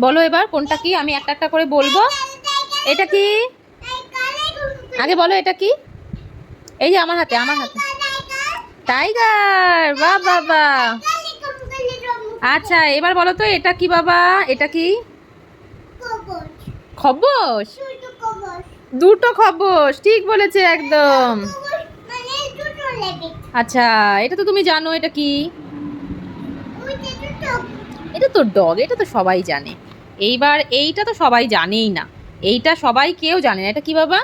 বলো এবার কোনটা কি, আমি একটা একটা করে বলবো। এটা কি আগে বলো, এটা কি? এই যে আমার হাতে, আমার হাতে টাইগার। বাহ বাহ বাহ। আচ্ছা এবার বলো তো এটা কি বাবা, এটা কি? খবস। দুটো খবস, ঠিক বলেছে একদম। আচ্ছা এটা তো তুমি জানো, এটা কি? এটা তো ডগ, এটা তো সবাই জানে। এইবার এইটা তো সবাই জানেই না, এইটা সবাই কেউ জানে না। এটা কি বাবা?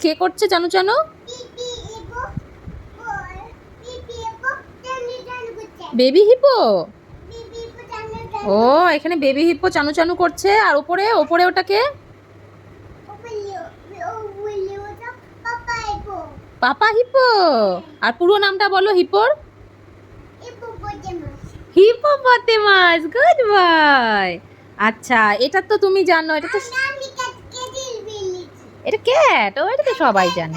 কে করছে জানো জানো? Baby hippo. ও এখানে বেবি হিপো চানু চানু করছে, আর উপরে উপরে ওটাকে পাপা হিপো। আর পুরো নামটা বলো হিপোর। Hippopotamus, good boy. আচ্ছা এটা তো তুমি জানো, এটা তো এটা ক্যাট। ও এটা তো সবাই জানে।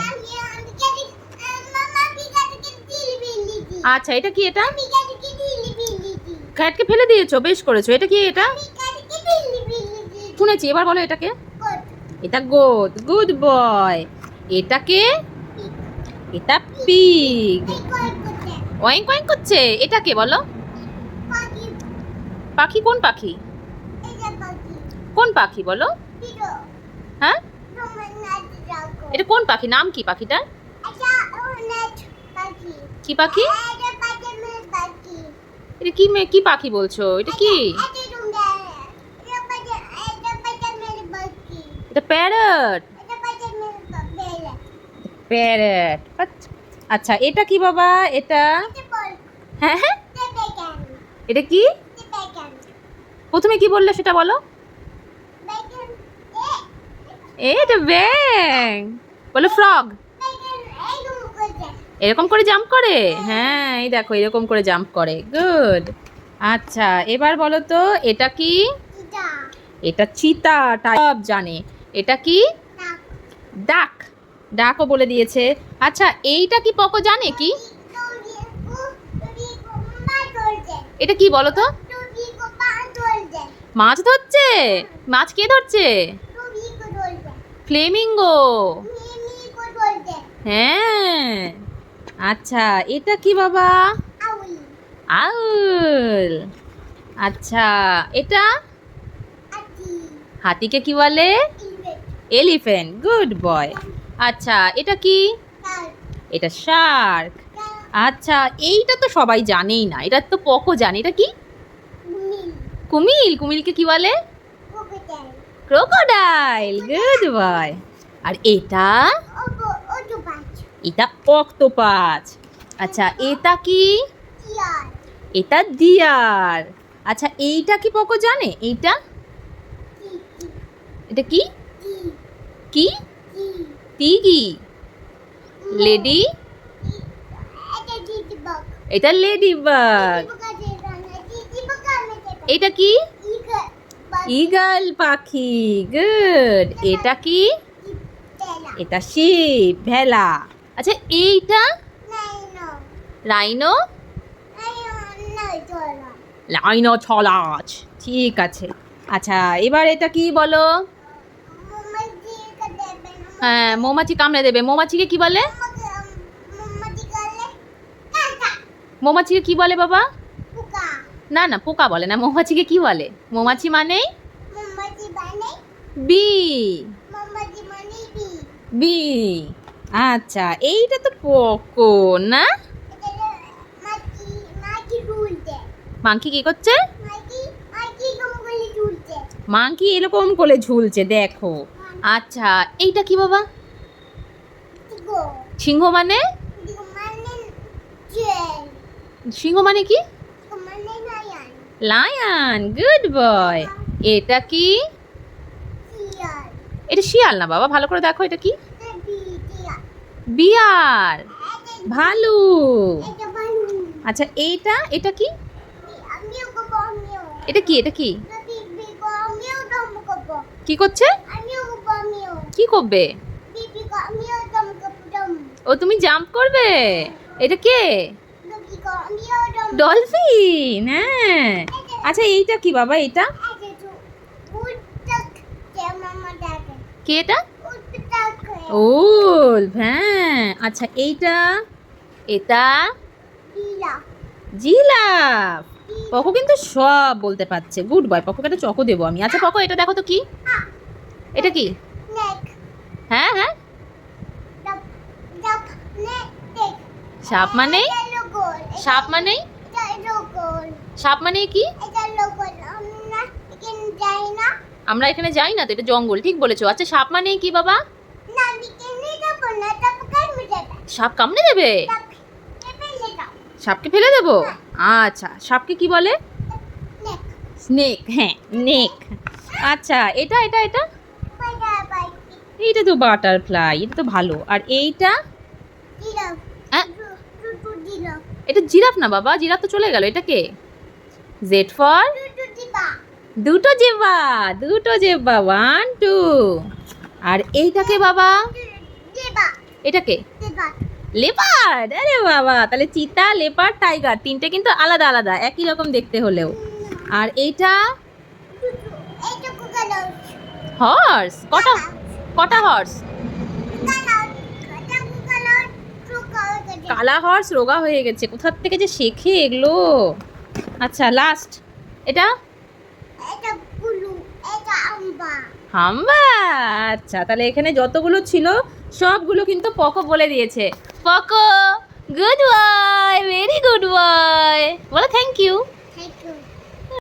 আচ্ছা এটা কি? এটা ক্যাটকে ফেলে দিয়েছো, বেশ করেছো। এটা কি? এটা শুনেছি। এবার বলো এটাকে। এটা গোট, গুড বয়। এটাকে এটা পিগ। ওয়াইং ওয়াইং করছে। এটাকে বলো পাখি। কোন পাখি? কোন পাখি বলো? হ্যাঁ এটা কোন পাখি, নাম কি পাখিটা? কি পাখি? এটা কি কি পাখি বলছো? এটা কি? এটা প্যারট। প্যারট। আচ্ছা এটা কি বাবা? এটা হ্যাঁ হ্যাঁ এটা কি? প্রথমে কি বললে সেটা বলো। এটা ব্যাং। বলো ফ্রগ। এরকম করে জাম্প করে? হ্যাঁ এই দেখো এরকম করে জাম্প করে, গুড। আচ্ছা এবার বলো তো এটা কি? এটা চিতা, সব জানে। এটা কি? ডাক। ডাকও বলে দিয়েছে। আচ্ছা এইটা কি পকো জানে কি? এটা কি বলো তো? মাছ ধরছে। মাছ কে ধরছে? ফ্লেমিঙ্গো। হ্যাঁ। আচ্ছা এটা কি বাবা? আউল। আচ্ছা এটা হাতিকে কি বলে? Elephant, good boy. আচ্ছা এটা কি? এটা শার্ক। আচ্ছা এইটা তো সবাই জানেই না, এটা তো পকো জানে। এটা কি? কুমিল। কুমিলকে কি বলে? Crocodile, good boy. আর এটা? এটা অক্টোপাস। আচ্ছা এটা কি? এটা ডিয়ার। আচ্ছা এইটা কি পকো জানে? এইটা এটা কি? কি? টিগি। লেডি। এটা লেডি বাগ। এটা কি? ঈগল পাখি, গুড। এটা কি? এটা শিপ, ভেলা। আচ্ছা এইটা? রাইনো। লাইনো ছলাচ, ঠিক আছে। আচ্ছা এবার এটা কি বলো? হ্যাঁ মৌমাছি কামড়ে দেবে। মৌমাছিকে কি বলে? মৌমাছিকে কি বলে বাবা? না না পোকা বলে না, মৌমাছিকে কি বলে? মৌমাছি মানে বি। বি। আচ্ছা এইটা তো পকো না? মাংকি কি করছে? মাংকি এরকম করে ঝুলছে, দেখো। আচ্ছা এইটা কি বাবা? সিংহ মানে? সিংহ মানে কি? Lion, good boy. এটা কি? এটা শিয়াল না বাবা, ভালো করে দেখো। এটা কি? বিয়ার, ভালু। আচ্ছা এইটা, এটা কি? এটা কি? এটা কি? কি করছে? কি করবে? ও তুমি জাম্প করবে? এটা কে? ডলফিন, হ্যাঁ। আচ্ছা এইটা কি বাবা? এটা কি? এটা উল্ফ, হ্যাঁ। আচ্ছা এইটা? এটা জিরাফ। পকো কিন্তু সব বলতে পারছে। গুড বয়, পকোকে একটা চকো দেবো আমি। আচ্ছা পকো, এটা দেখো তো কি? এটা কি? হ্যাঁ হ্যাঁ, সাপ মানে? সাপ মানে? সাপ মানে কি? আমরা এখানে যাই না তো, এটা জঙ্গল। ঠিক বলেছো। আচ্ছা সাপ মানে কি বাবা? সাপ কামড়ে দেবে? সাপকে ফেলে দেবো? আচ্ছা সাপকে কি বলে? স্নেক, হ্যাঁ নেক। আচ্ছা এটা এটা এটা? এইটা তো বাটারফ্লাই, এটা তো ভালো। আর এইটা? এটা জিরাফ না বাবা, জিরাফ তো চলে গেল। এটা কে? Z for? দুটো জিহ্বা, দুটো জিহ্বা, 1 2। আর এইটাকে বাবা? এটাকে লেপার্ড। আরে বাবা, তাহলে চিতা, লেপার্ড, টাইগার, তিনটে কিন্তু আলাদা আলাদা, একই রকম দেখতে হলেও। আর এইটা? হর্স। কটা কটা হর্স? কালা হর্স রোগা হয়ে গেছে, কোথার থেকে যে শেখে এগুলো। আচ্ছা লাস্ট এটা? হাম্বা। আচ্ছা তাহলে এখানে যতগুলো ছিল সবগুলো কিন্তু পকো বলে দিয়েছে। Poco good boy, very good boy. বলো থ্যাংক ইউ।